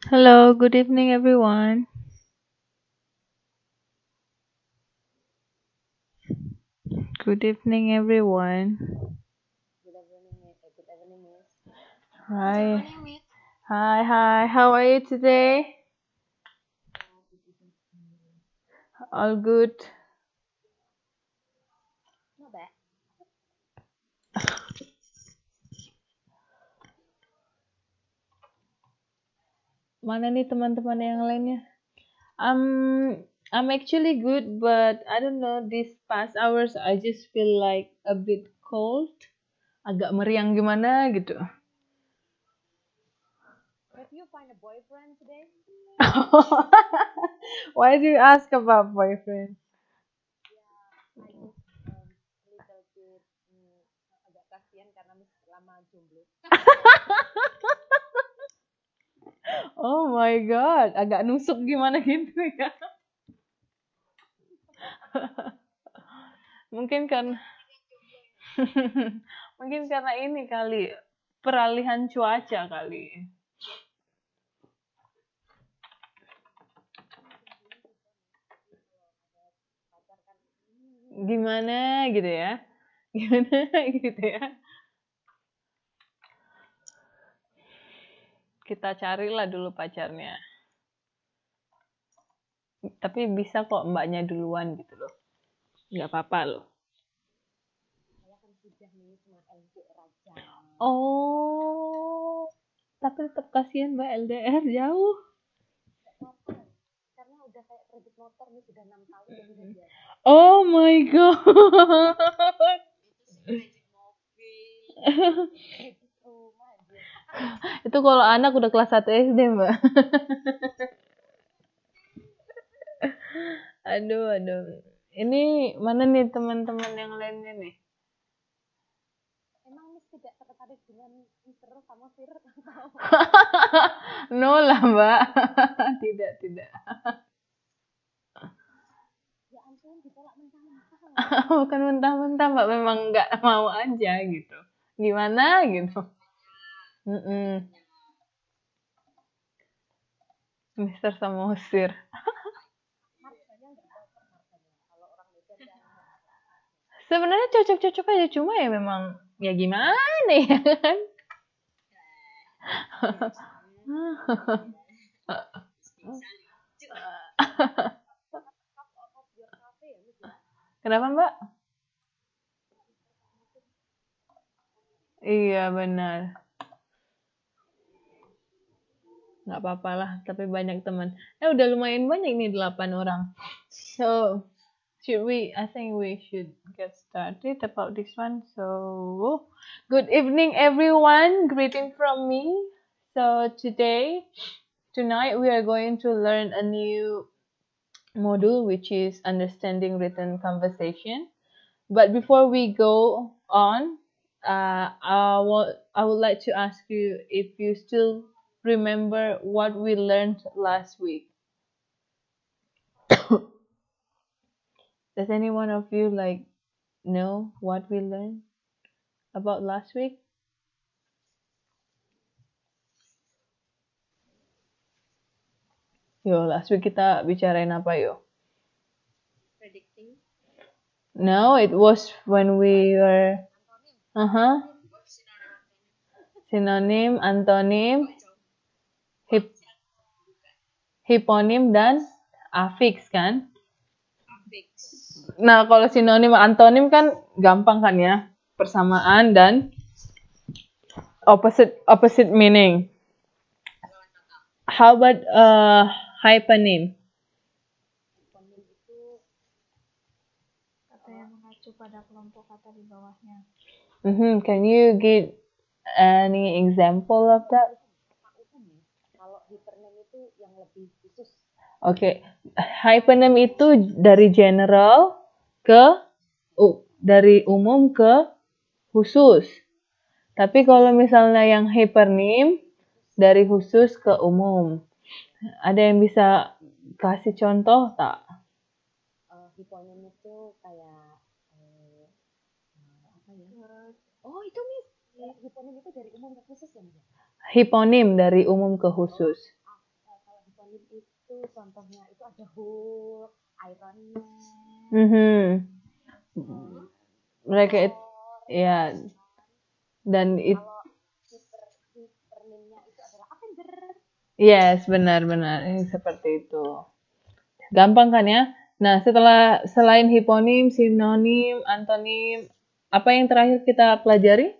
Hello, good evening, everyone. Good evening, everyone. Good evening, Miss. Hi. Hi, hi. How are you today? All good. Not bad. Mana nih teman-teman yang lainnya? I'm actually good, but I don't know. These past hours, I just feel like a bit cold. Agak meriang gimana gitu. Have you find a boyfriend today? Why do you ask about boyfriend? I just little bit agak kasihan karena Miss lama jomblo. Oh my god, agak nusuk gimana gitu ya. Mungkin kan mungkin karena ini kali peralihan cuaca kali. Pacar kan Gimana gitu ya? Gimana gitu ya? Kita carilah dulu pacarnya. Tapi bisa kok mbaknya duluan gitu loh. Nggak apa-apa loh. saya kan sudah nih cuma LDR aja. Oh, tapi tetap kasihan mbak LDR jauh. Gak apa-apa. Karena udah kayak kredit motor nih sudah 6 tahun jadi udah biasa. Oh my god. Kredit mobil, kredit rumah aja. Itu kalau anak udah kelas 1 SD, Mbak. Aduh, aduh. Ini mana nih teman-teman yang lainnya nih? Emang Miss tidak tertarik dengan Mister sama Fir atau No lah, Mbak. Tidak, tidak. ya ampun ditolak mentah-mentah. Bukan mentah-mentah, Mbak. Memang nggak mau aja gitu. Gimana gitu. Mm-mm. Mister sama Usir. Marganya nggak cocok marganya. Kalau orang Medan kan Sebenarnya cocok-cocok aja. Cuma ya memang, ya gimana ya kan? of your cafe ya Miss ya. Kenapa, Mbak? Iya, benar. Nggak apa-apa lah, tapi banyak teman. Udah lumayan banyak nih, 8 orang. So, I think we should get started about this one. So, good evening, everyone. Greeting from me. So, tonight, we are going to learn a new module, which is understanding written conversation. But before we go on, I would like to ask you if you still remember what we learned last week. Does any one of you know what we learned about last week? Yo, last week kita bicarain apa yo? Predicting No, it was when we were uh-huh. Sinonim, antonim, hip, hiponim dan afiks kan? Nah, kalau sinonim antonim kan gampang kan ya? Persamaan dan opposite meaning. How about hyponym? Hyponim itu kata yang mengacu pada kelompok kata di bawahnya. Can you give any example of that? umum ya. Kalau hypernym itu yang lebih khusus. Oke, hyponym itu dari general ke dari umum ke khusus. Tapi kalau misalnya yang hypernym dari khusus ke umum. Ada yang bisa kasih contoh tak? Hyponim itu kayak apa ya? Oh itu Miss. Hyponim itu dari umum ke khusus ya Miss? Hiponim dari umum ke khusus. contohnya itu ada Hulk, Iron Man, Mhm. Mereka itu Thor. ya, dan itu Kalau hyperlimnya itu adalah Avenger. yes, benar-benar seperti itu. Gampang kan ya? Nah, selain hiponim, sinonim, antonim, apa yang terakhir kita pelajari?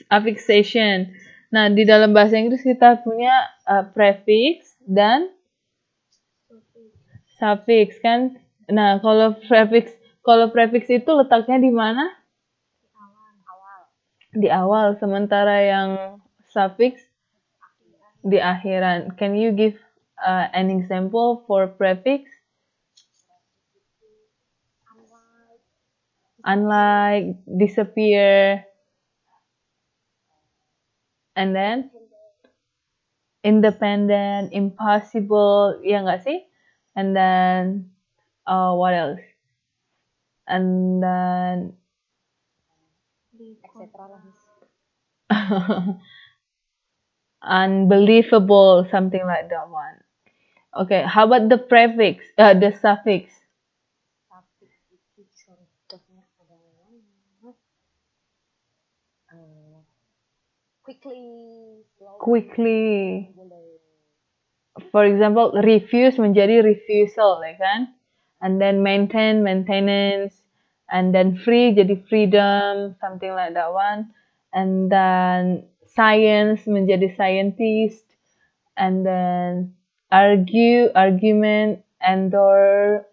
Affixation. Nah, di dalam bahasa Inggris kita punya prefix dan suffix kan. Nah, kalau prefix itu letaknya di mana? Awal. Di awal, sementara yang suffix di akhiran. Can you give an example for prefix? Unlike, disappear, and then independent, impossible, ya nggak sih? And then what else? And then etc. lah. unbelievable, something like that one. Okay, how about the prefix, the suffix? Suffix itu contohnya adalah Quickly. For example, refuse menjadi refusal, ya kan? And then maintain, maintenance. And then free jadi freedom, something like that one. And then science menjadi scientist. And then argue, argument, endorse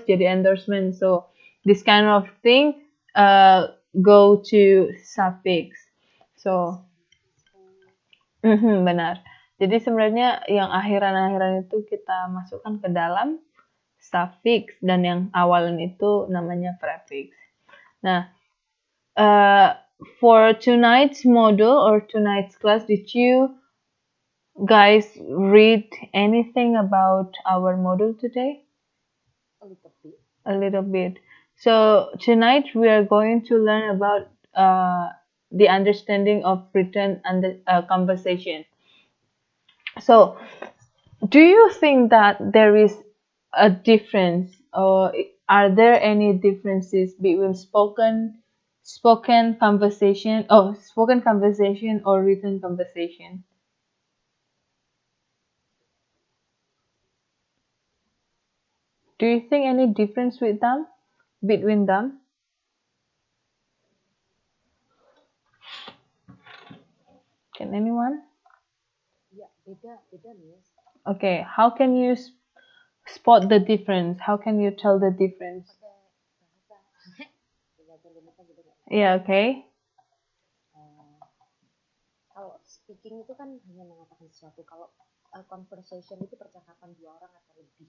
jadi endorsement. So this kind of thing go to suffix. So benar. Jadi sebenarnya yang akhiran-akhiran itu kita masukkan ke dalam suffix dan yang awalan itu namanya prefix. Nah, for tonight's module or tonight's class, did you guys read anything about our module today? A little bit. So tonight we are going to learn about the understanding of written conversation. So, do you think that there is a difference, or are there any differences between spoken conversation, or written conversation? Do you think any difference between them? Can anyone? Ya, beda Miss. Okay, how can you spot the difference? How can you tell the difference? Yeah, okay. Kalau speaking itu kan hanya mengatakan sesuatu. Kalau conversation itu percakapan dua orang atau lebih.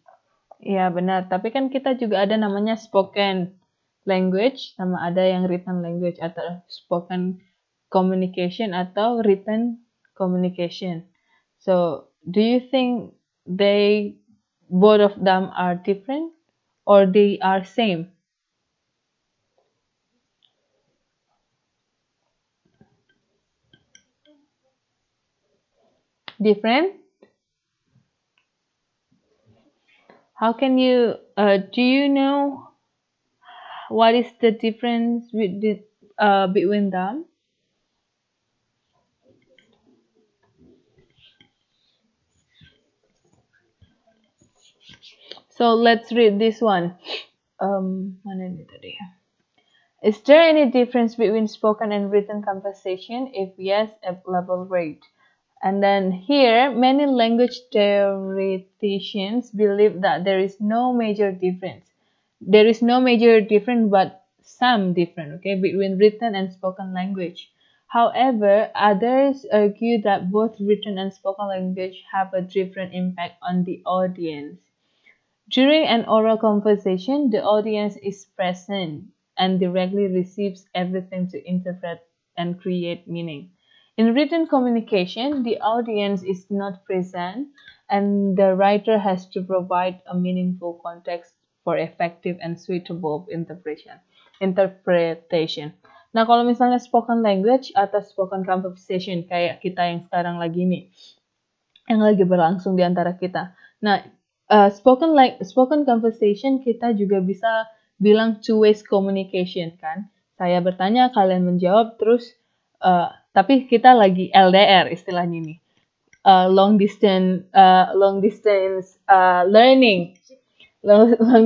Iya benar, tapi kan kita juga ada namanya spoken language, sama ada yang written language atau spoken communication atau written communication. So, do you think both of them are different or they are same? Different? How can you, do you know what is the difference between them? So let's read this one. Mana ini tadi? Is there any difference between spoken and written conversation? If yes, at level rate. And then here, many language theoreticians believe that there is no major difference. There is no major difference, but some difference, okay, between written and spoken language. However, others argue that both written and spoken language have a different impact on the audience. During an oral conversation, the audience is present and directly receives everything to interpret and create meaning. In written communication, the audience is not present and the writer has to provide a meaningful context for effective and suitable interpretation. Nah, kalau misalnya spoken language atau spoken conversation kayak kita yang sekarang lagi nih, yang lagi berlangsung di antara kita. Nah, spoken conversation kita juga bisa bilang two ways communication kan. Saya bertanya, kalian menjawab, terus tapi kita lagi LDR istilahnya ini. Long distance learning, long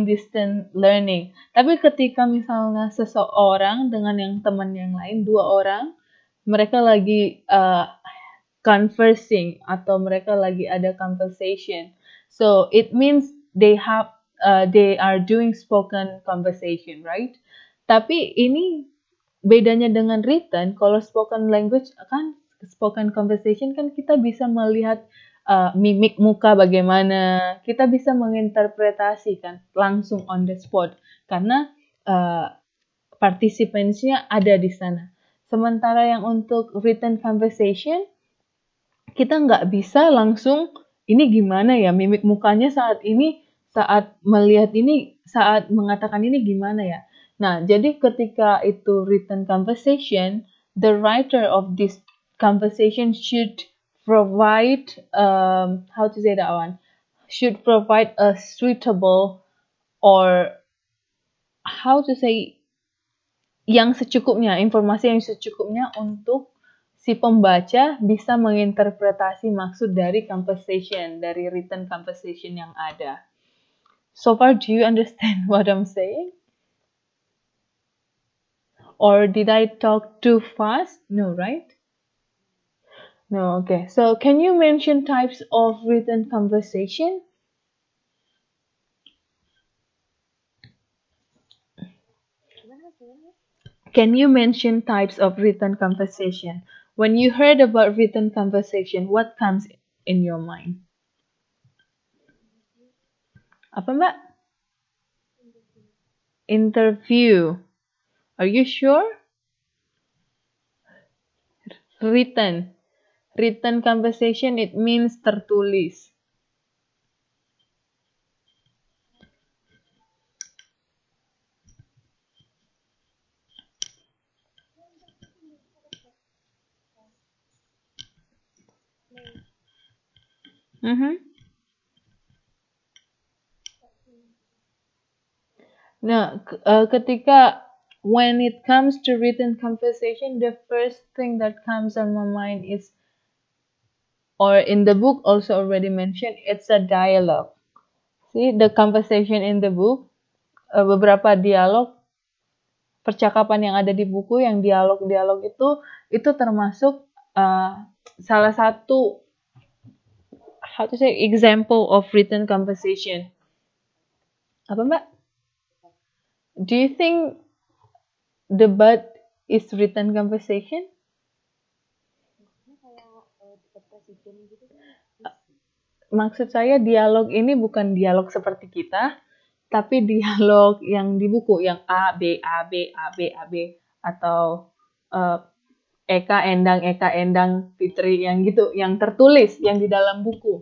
distance learning. Tapi ketika misalnya seseorang dengan yang teman yang lain, dua orang, mereka lagi conversing atau mereka lagi ada conversation. So it means they are doing spoken conversation, right? Tapi ini bedanya dengan written. Kalau spoken language kan, spoken conversation kan kita bisa melihat mimik muka bagaimana, kita bisa menginterpretasikan langsung on the spot karena participants-nya ada di sana. Sementara yang untuk written conversation kita nggak bisa langsung ini gimana ya mimik mukanya saat ini, saat melihat ini, saat mengatakan ini gimana ya. Nah, jadi ketika itu written conversation, the writer of this conversation should provide how to say that one, should provide a suitable or how to say yang secukupnya, informasi yang secukupnya untuk si pembaca bisa menginterpretasi maksud dari conversation, dari written conversation yang ada. So far, do you understand what I'm saying? Or did I talk too fast? No, right? No, okay. So can you mention types of written conversation? Can you mention types of written conversation? When you heard about written conversation, what comes in your mind? Apa Mbak? Interview. Are you sure? Written. Written conversation, it means tertulis. Nah, ketika when it comes to written conversation, the first thing that comes on my mind is, or in the book also already mentioned, it's a dialogue. See, the conversation in the book, beberapa dialog, percakapan yang ada di buku, yang dialog-dialog itu termasuk salah satu how to say example of written conversation. Apa Mbak? Do you think debat is written conversation? Maksud saya dialog ini bukan dialog seperti kita, tapi dialog yang di buku, yang A, B, A, B, A, B, A, B, atau Eka Endang, Fitri, yang gitu, yang tertulis, yang di dalam buku.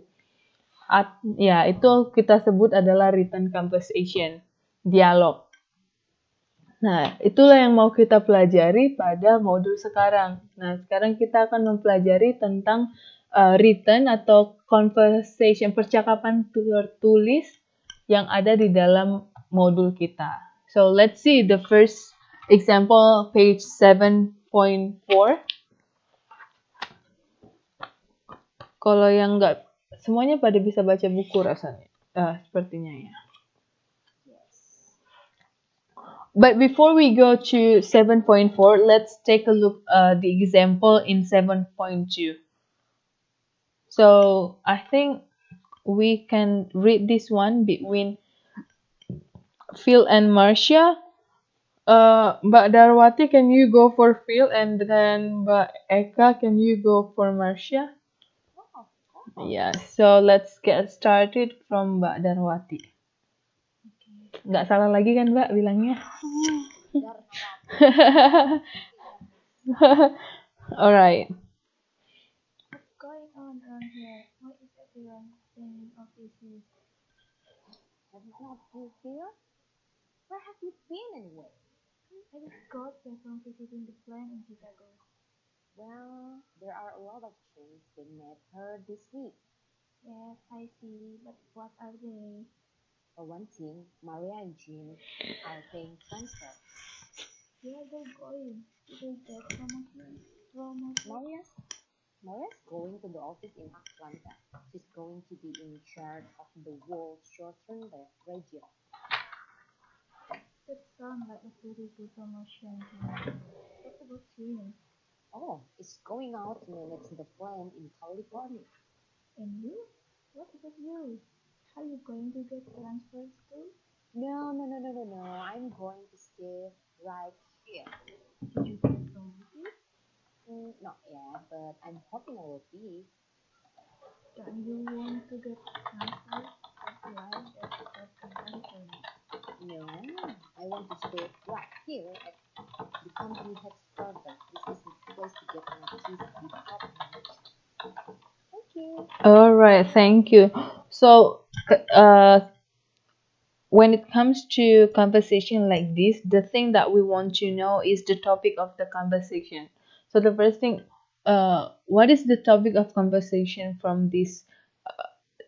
Ya, itu kita sebut adalah written conversation, dialog. Nah, itulah yang mau kita pelajari pada modul sekarang. Nah, sekarang kita akan mempelajari tentang written atau conversation, percakapan tertulis yang ada di dalam modul kita. So, let's see the first example, page 7.4. Kalau yang enggak, semuanya pada bisa baca buku rasanya. Sepertinya ya. But before we go to 7.4, let's take a look the example in 7.2. So I think we can read this one between Phil and Marcia. Mbak Darwati, can you go for Phil, and then Mbak Eka, can you go for Marcia? Yeah, so let's get started from Mbak Darwati. Nggak salah lagi kan Mbak bilangnya? Alright. What's going on around here? Why is everyone singing of disease? Have you not you here? Where have you been anyway? I just got back from visiting the plant in Chicago. Well, there are a lot of changes being made her this week. Yes, I see, but what are they? For one thing, Maria and Jean are paying transfer. Where are they going? Do they get promoted? Maria's Maria's going to the office in Atlanta. She's going to be in charge of the whole Southern region. That sounds like a very good promotion to me. What about you? Oh, it's going out to manage the plant in California. And you? What about you? Are you going to get transferred too? No, no, no, no, no, no. I'm going to stay right here. Did you get promoted? Not yet, but I'm hoping I will be. Don't you want to get transferred? That's like that job in California. No, I want to stay right here at the company headquarters. This is the place to get my teeth the top notch. Thank you. All right, thank you. So, when it comes to conversation like this, the thing that we want to know is the topic of the conversation. So the first thing, what is the topic of conversation from this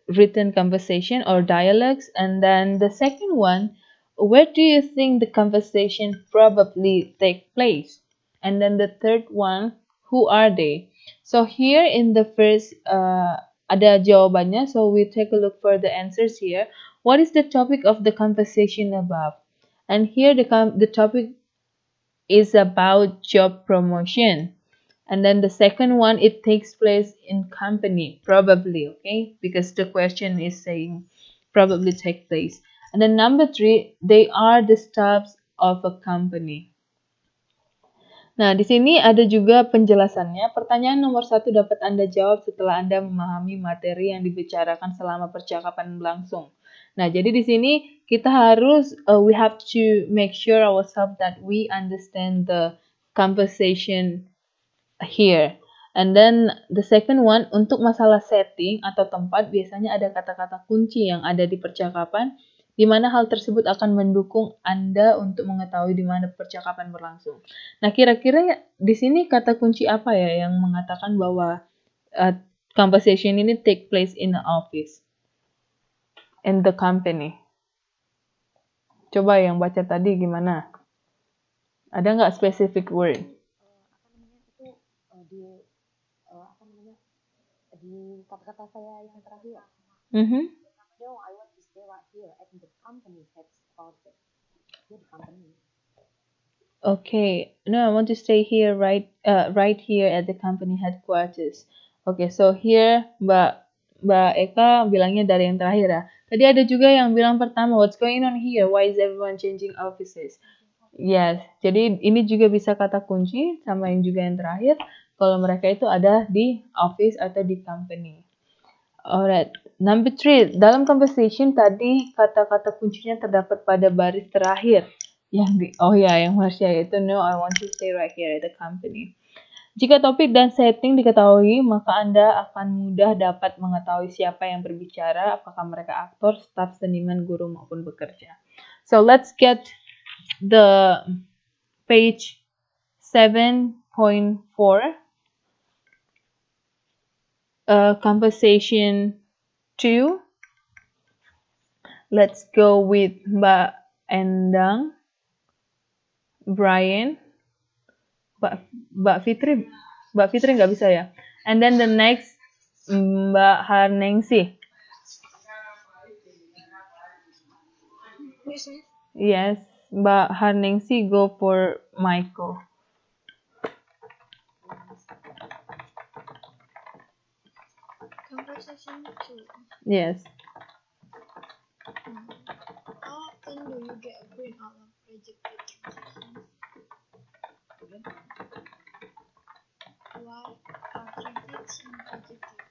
written conversation or dialogues? And then the second one, where do you think the conversation probably take place? And then the third one, who are they? So here in the first ada jawabannya, so we take a look for the answers here. What is the topic of the conversation above? And here the topic is about job promotion. And then the second one, it takes place in company, probably, okay? Because the question is saying probably take place. And then number three, they are the staffs of a company. Nah, di sini ada juga penjelasannya. Pertanyaan nomor satu dapat Anda jawab setelah Anda memahami materi yang dibicarakan selama percakapan berlangsung. Nah, jadi di sini kita harus, we have to make sure ourselves that we understand the conversation here. And then the second one, untuk masalah setting atau tempat, biasanya ada kata-kata kunci yang ada di percakapan, di mana hal tersebut akan mendukung Anda untuk mengetahui di mana percakapan berlangsung. Nah, kira-kira di sini kata kunci apa ya yang mengatakan bahwa conversation ini take place in the office, in the company? Coba yang baca tadi gimana? Ada nggak specific word? Apa namanya itu di apa namanya di kata-kata saya yang terakhir. No, I want to stay right here at the company headquarters. Here the company. Okay, no, I want to stay here right here at the company headquarters. Okay, so here Mbak Eka bilangnya dari yang terakhir ya. Tadi ada juga yang bilang pertama, what's going on here? Why is everyone changing offices? Yes, jadi ini juga bisa kata kunci sama yang juga yang terakhir. Kalau mereka itu ada di office atau di company. Alright, number three, dalam conversation tadi kata-kata kuncinya terdapat pada baris terakhir. Yang Marsha itu no, I want to stay right here at the company. Jika topik dan setting diketahui, maka Anda akan mudah dapat mengetahui siapa yang berbicara, apakah mereka aktor, staf, seniman, guru maupun bekerja. So let's get the page 7.4. Conversation 2. Let's go with Mbak Endang, Brian, Mbak Fitri nggak bisa ya. And then the next Mbak Harningsi. Yes, Mbak Harningsi go for Michael. Conversation 2. Yes. How often do you get a green out of rejected transactions? Why are transactions rejected?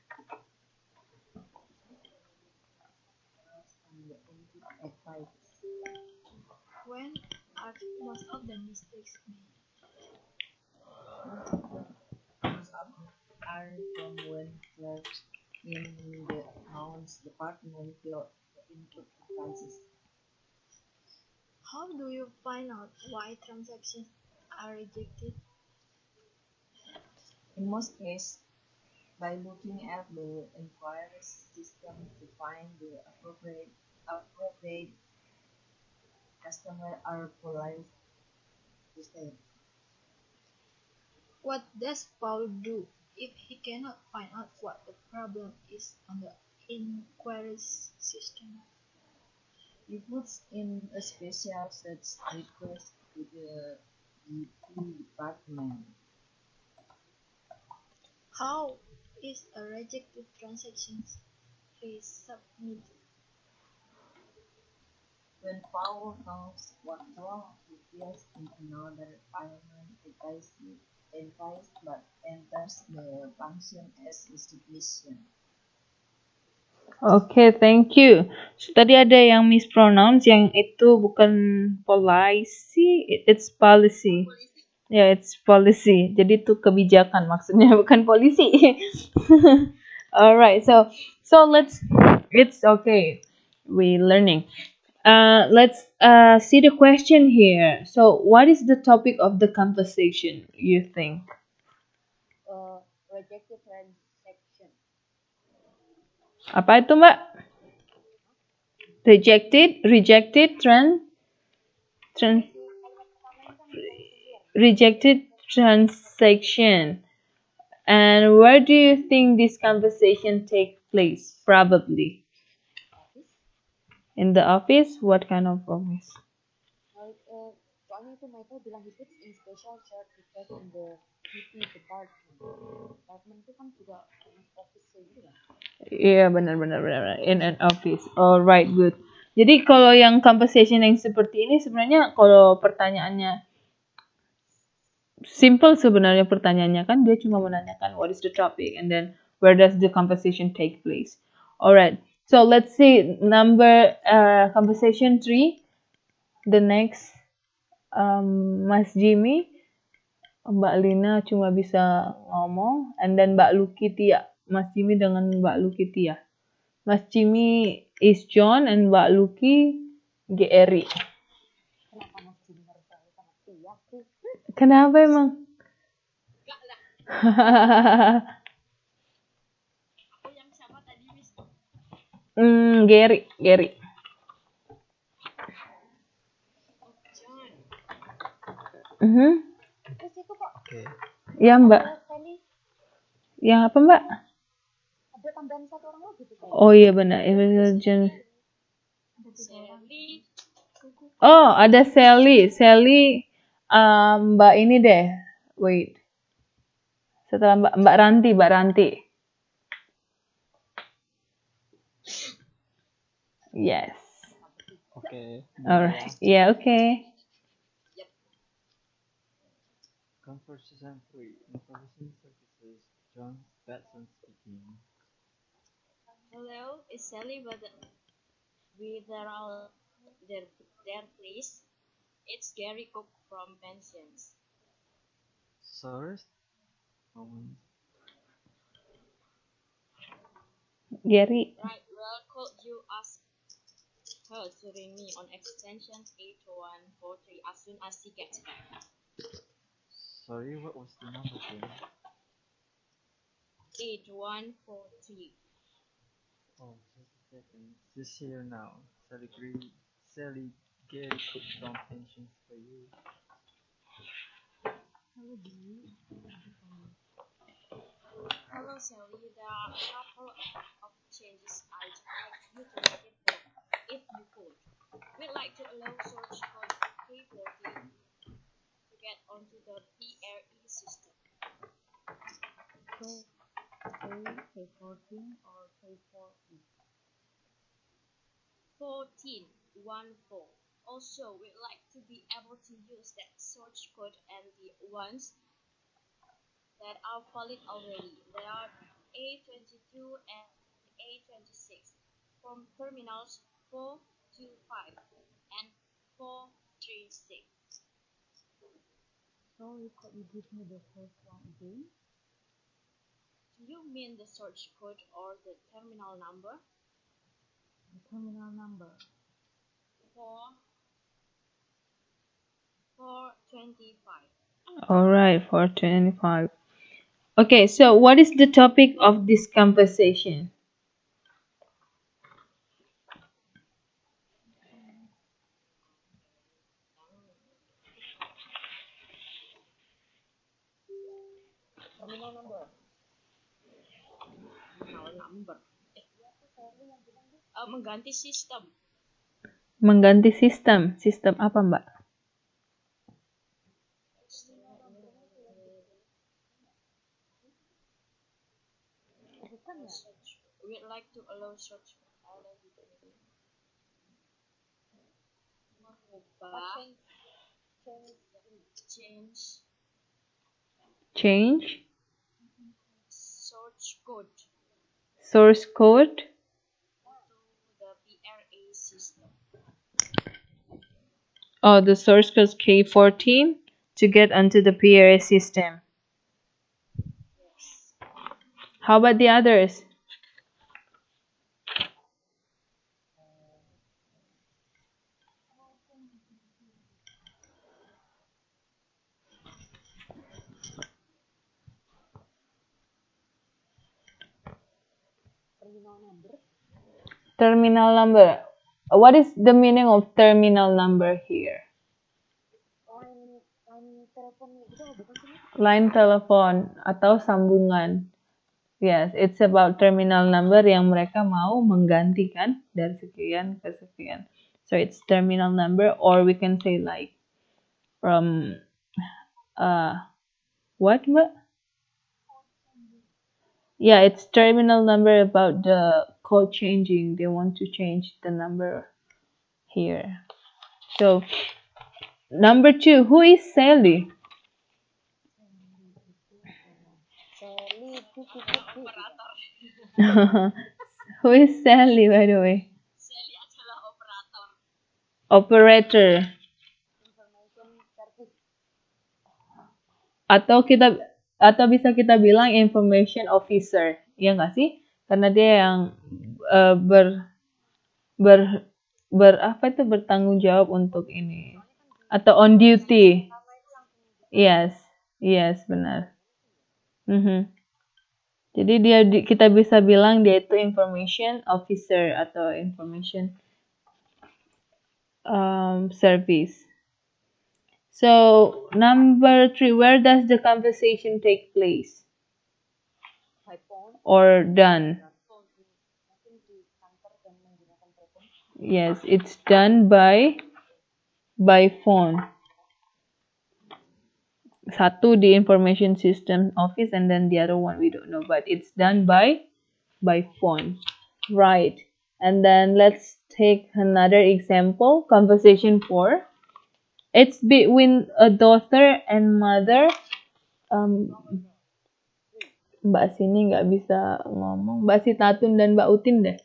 When are most of the mistakes made? Are from when clerks in the accounts department fill the input expenses. How do you find out why transactions are rejected? In most cases, by looking at the inquiry system to find the appropriate customer are polite to say. What does Paul do if he cannot find out what the problem is on the inquiries system? He puts in a special search request to the UTT department. How is a rejected transaction fee submitted? When Paul knows what's wrong, he fills in another payment advice but enters the function as insufficient. Okay, thank you. So, tadi ada yang mispronounce, yang itu bukan policy, it's policy. Yeah, it's policy. Jadi itu kebijakan maksudnya, bukan polisi. Alright, so it's okay. We learning. Let's see the question here. So, what is the topic of the conversation, you think? Rejected transaction. Apa itu, Mbak? Rejected rejected transaction. And where do you think this conversation take place? Probably Office. in the office. What kind of office? Soalnya itu Michael bilang he puts in special search request in the UT department. Department itu kan juga office gitu kan? Iya, benar. In an office. Alright, good. Jadi kalau yang conversation yang seperti ini sebenarnya kalau pertanyaannya simple sebenarnya pertanyaannya kan dia cuma menanyakan what is the topic and then where does the conversation take place. Alright. So let's see number conversation 3. The next Mas Jimmy, Mbak Lina cuma bisa ngomong, and then Mbak Luki Tia. Mas Jimmy dengan Mbak Luki Tia. Mas Jimmy is John and Mbak Luki Geri. Kenapa Mas Jimmy harus selalu sama Tia sih? Kenapa emang? Aku yang sama tadi, Miss. Geri. John. Terus itu kok Ya Mbak. Sally Yang apa Mbak? ada tambahan satu orang lagi tuh. Oh iya benar. John. Sally. Oh ada Sally. Mbak ini deh. Wait. Setelah Mbak Ranti. Yes. Okay. Alright. Yeah, okay. Conversation 3. Information services. John Batson speaking. Hello, is Sally with there, please? It's Gary Cook from Pensions. Sorry. Moment. Gary. Right, well, could you ask her to ring me on extension 8143 as soon as she gets back? Sorry, what was the number again? 8143. Oh, just a second. She's here now. Sally Gary Cook from Pensions for you. Hello, Sally. There are a couple of changes I'd like you to make it work, if you could. We'd like to allow source code K14 to get onto the PRE system. So, K14 or K4E? 14. Also, we'd like to be able to use that source code and the ones that are valid already. They are A22 and A26 from terminals 425 and 436. Sorry, could you give me the first one again? Do you mean the source code or the terminal number? The terminal number. 425. Alright, 425. Okay, so what is the topic of this conversation? Terminal number. Mengganti sistem. Mengganti sistem. Sistem apa, Mbak? We'd like to allow search merubah Change source code source code to the PRA system. or the source code K14 to get onto the PRA system. How about the others? Terminal number. Terminal number. What is the meaning of terminal number here? Line telepon gitu bukan sih? Line telepon atau sambungan. Yes, it's about terminal number yang mereka mau menggantikan dari sekian ke sekian. So it's terminal number, or we can say like from what, Mbak? Yeah, it's terminal number about the code changing. They want to change the number here. So number 2, who is Sally? Operator. Who is Sally, by the way? Sally adalah operator. Operator. Information service. Atau bisa kita bilang information officer, ya nggak sih? Karena dia yang bertanggung jawab untuk ini, atau on duty. Yes, benar. Jadi kita bisa bilang dia itu information officer atau information service. So number 3, where does the conversation take place? By phone. Or done? Yes, it's done by phone. Satu di information system office, and then the other one we don't know, but it's done by phone. Right. And then let's take another example, conversation 4. It's between a daughter and mother. Mbak sini nggak bisa ngomong. Mbak Sitatun dan Mbak Utin deh.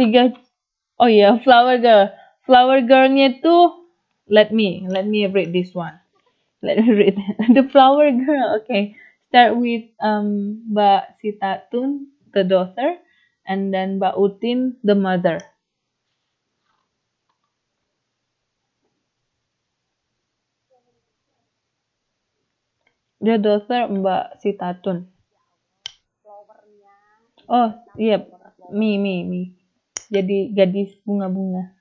3. Oh iya, flower girl. Flower girl-nya tuh, let me read this one. Let me read the flower girl. Okay, start with Mbak Sitatun, the daughter, and then Mbak Utin, the mother. The daughter Mbak Sitatun. Oh, iya, me. Jadi gadis bunga-bunga.